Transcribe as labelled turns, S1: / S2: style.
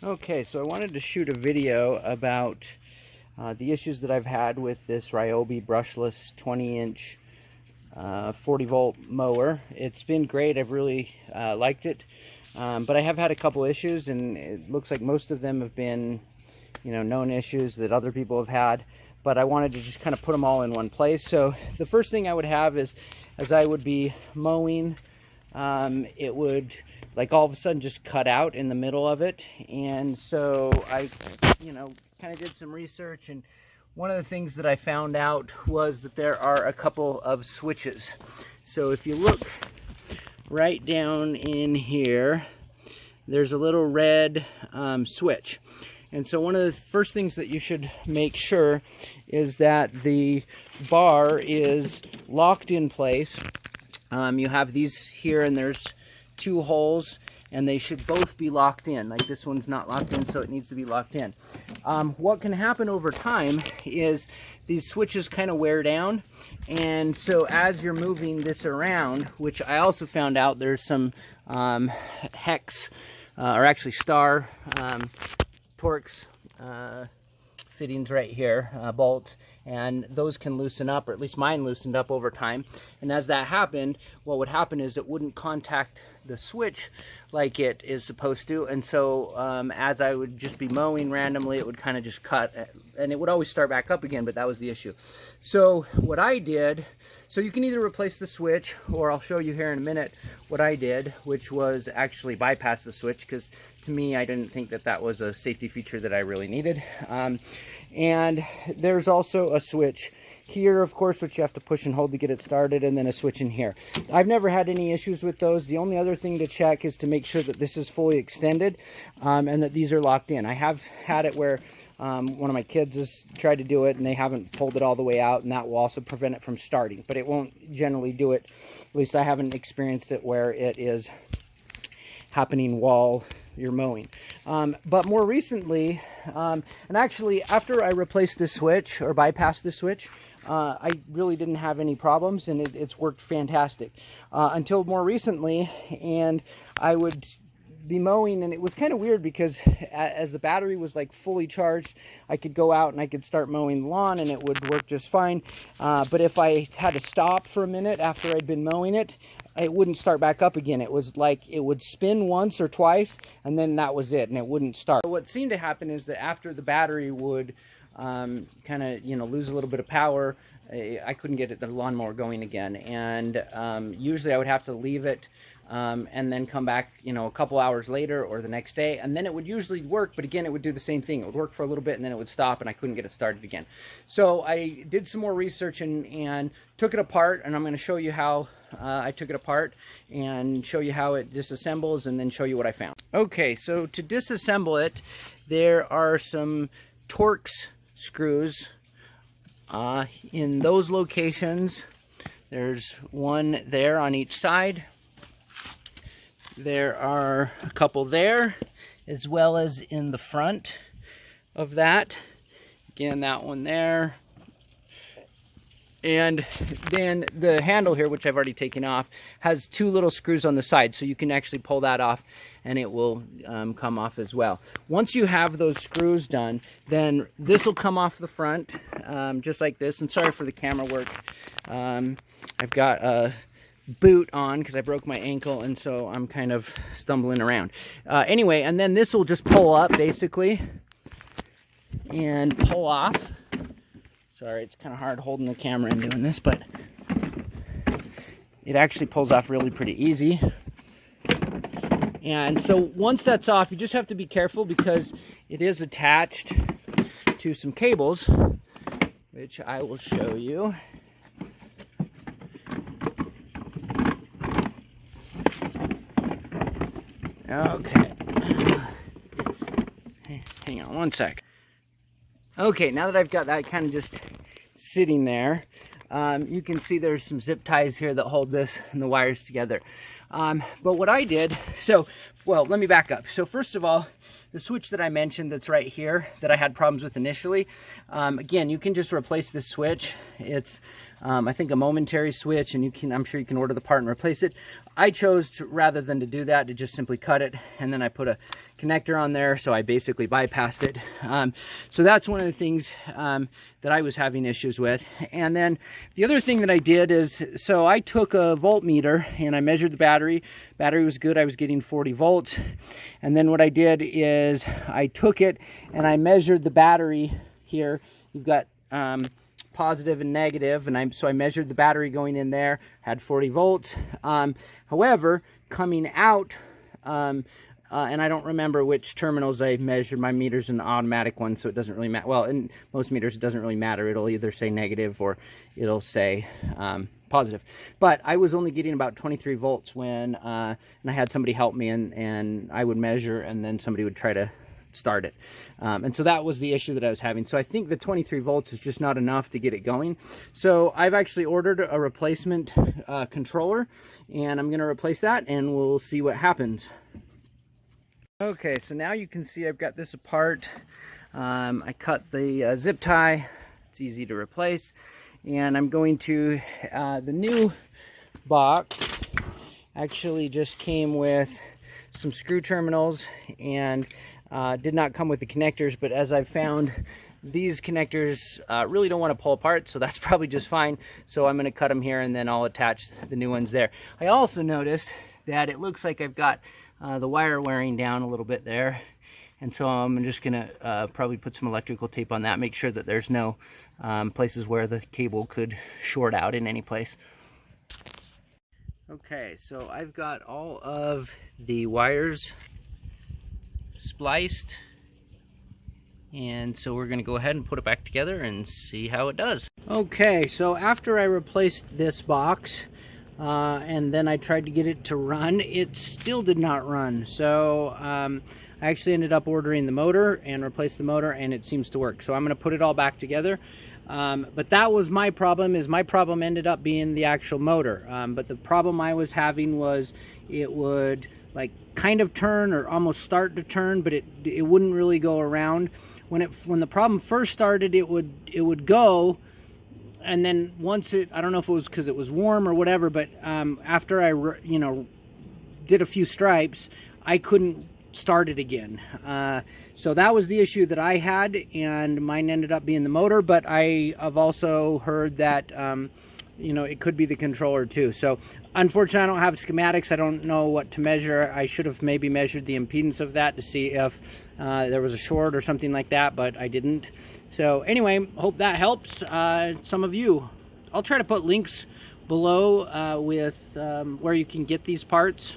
S1: Okay, so I wanted to shoot a video about the issues that I've had with this Ryobi brushless 20-inch 40-volt mower. It's been great. I've really liked it, but I have had a couple issues, and it looks like most of them have been, known issues that other people have had. But I wanted to just kind of put them all in one place. So the first thing I would have is, as I would be mowing, it would all of a sudden just cut out in the middle of it. And so I kind of did some research, and one of the things that I found out was that there are a couple of switches. So if you look right down in here, there's a little red switch. And so one of the first things that you should make sure is that the bar is locked in place. You have these here, and there's two holes, and they should both be locked in. Like this one's not locked in, so it needs to be locked in. What can happen over time is these switches kind of wear down, and so as you're moving this around, which I also found out there's some hex, or actually star Torx fittings right here, bolts, and those can loosen up, or at least mine loosened up over time. And as that happened, what would happen is it wouldn't contact the switch like it is supposed to, and so as I would just be mowing randomly, it would kind of just cut, and it would always start back up again, but that was the issue. So what I did, so you can either replace the switch, or I'll show you here in a minute what I did, which was actually bypass the switch, because to me, I didn't think that that was a safety feature that I really needed. And there's also a switch here, of course, which you have to push and hold to get it started, and then a switch in here. I've never had any issues with those. The only other thing to check is to make sure that this is fully extended, and that these are locked in. I have had it where one of my kids has tried to do it, and they haven't pulled it all the way out, and that will also prevent it from starting, but it won't generally do it. At least I haven't experienced it where it is happening while you're mowing. But more recently, and actually after I replaced this switch, or bypassed this switch, I really didn't have any problems, and it's worked fantastic until more recently. And I would be mowing, and it was kind of weird because as the battery was like fully charged, I could go out and I could start mowing the lawn, and it would work just fine. But if I had to stop for a minute after I'd been mowing it, it wouldn't start back up again. It was like it would spin once or twice, and then that was it, and it wouldn't start. So what seemed to happen is that after the battery would kind of lose a little bit of power, I couldn't get the lawnmower going again. And usually I would have to leave it and then come back a couple hours later or the next day, and then it would usually work, but again it would do the same thing. It would work for a little bit, and then it would stop, and I couldn't get it started again. So I did some more research and took it apart, and I'm going to show you how I took it apart and show you how it disassembles, and then show you what I found. Okay, so to disassemble it, there are some Torx screws in those locations. There's one there on each side. There are a couple there, as well as in the front of that. Again, that one there. And then the handle here, which I've already taken off, has two little screws on the side, so you can actually pull that off, and it will come off as well. Once you have those screws done, then this will come off the front, just like this. And sorry for the camera work. I've got a boot on because I broke my ankle, and so I'm kind of stumbling around. Anyway, and then this will just pull up, basically, and pull off. Sorry, it's kind of hard holding the camera and doing this, but it actually pulls off really pretty easy. And so once that's off, you just have to be careful because it is attached to some cables, which I will show you. Okay. Hang on one sec. Okay, now that I've got that kind of just sitting there, you can see there's some zip ties here that hold this and the wires together. But what I did, well, let me back up. So first of all, the switch that I mentioned that's right here that I had problems with initially, again, you can just replace this switch. It's I think a momentary switch, and I'm sure you can order the part and replace it. I chose to, rather than to do that, to just simply cut it, and then I put a connector on there, so I basically bypassed it. So that's one of the things that I was having issues with. And then the other thing that I did is, so I took a voltmeter and I measured the battery. Battery was good, I was getting 40 volts. And then what I did is I took it and I measured the battery here. You've got positive and negative, and so I measured the battery going in there, had 40 volts. However, coming out, and I don't remember which terminals I measured. My meter's an automatic one, so it doesn't really matter. Well, in most meters, it doesn't really matter. It'll either say negative or it'll say positive. But I was only getting about 23 volts when, and I had somebody help me, and I would measure, and then somebody would try to start it. And so that was the issue that I was having. So I think the 23 volts is just not enough to get it going. So I've actually ordered a replacement controller, and I'm going to replace that, and we'll see what happens. Okay, so now you can see I've got this apart. I cut the zip tie. It's easy to replace. And I'm going to, the new box actually just came with some screw terminals, and did not come with the connectors, but as I've found, these connectors really don't want to pull apart, so that's probably just fine. So I'm going to cut them here, and then I'll attach the new ones there. I also noticed that it looks like I've got the wire wearing down a little bit there, and so I'm just going to probably put some electrical tape on that, make sure that there's no places where the cable could short out in any place. Okay, so I've got all of the wires spliced, and so we're going to go ahead and put it back together and see how it does. Okay, so after I replaced this box and then I tried to get it to run, it still did not run. So I actually ended up ordering the motor and replaced the motor, and it seems to work. So I'm going to put it all back together. But that was my problem. My problem ended up being the actual motor. But the problem I was having was it would like kind of turn or almost start to turn, but it wouldn't really go around. When the problem first started, it would go, and then once I don't know if it was because it was warm or whatever, but after I did a few stripes, I couldn't start it again. So that was the issue that I had, and mine ended up being the motor. But I've also heard that it could be the controller too. So unfortunately, I don't have schematics. I don't know what to measure. I should have maybe measured the impedance of that to see if there was a short or something like that, but I didn't. So anyway, hope that helps some of you. I'll try to put links below with where you can get these parts.